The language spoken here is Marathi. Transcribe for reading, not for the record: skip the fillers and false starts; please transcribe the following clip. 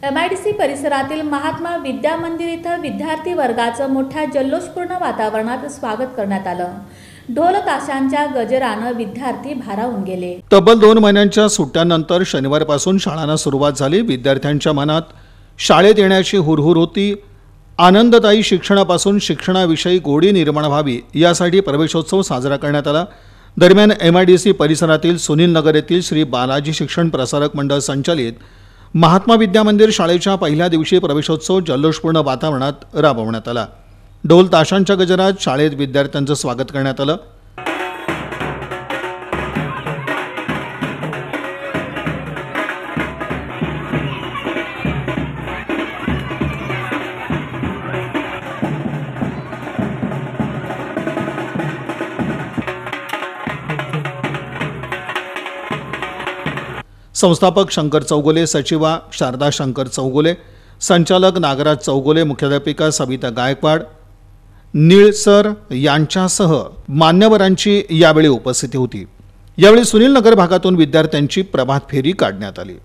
MIDC परिसरातील महात्मा विद्या मंदिर इथं विद्यार्थी वर्गाचं मोठ्या जल्लोषपूर्ण वातावरणात स्वागत करण्यात आलं। ढोल ताशांच्या गजरानं विद्यार्थी भारावून गेले। तब्बल 2 महिन्यांच्या सुट्ट्यानंतर शनिवारपासून शाळांना सुरुवात झाली। विद्यार्थ्यांच्या मनात शाळेत येण्याची हुरहुर होती। आनंददायी शिक्षणापासून शिक्षणाविषयी गोडी निर्माण व्हावी यासाठी प्रवेशोत्सव साजरा करण्यात आला। दरम्यान MIDC परिसरातील सुनील नगर येथील श्री बालाजी शिक्षण प्रसारक मंडळ संचालित महात्मा विद्या मंदिर शाळेच्या पहिल्या दिवशी प्रवेशोत्सव जल्लोषपूर्ण वातावरणात राबवण्यात आला। ढोल ताशांच्या गजरात शाळेत विद्यार्थ्यांचं स्वागत करण्यात आलं। संस्थापक शंकर चौगुले, सचिवा शारदा शंकर चौगुले, संचालक नागराज चौगुले, मुख्याध्यापिका सविता गायकवाड, निळसर यांच्यासह मान्यवरांची यावेळी उपस्थिती होती। यावेळी सुनील नगर भागातून विद्यार्थ्यांची प्रभात फेरी काढण्यात आली।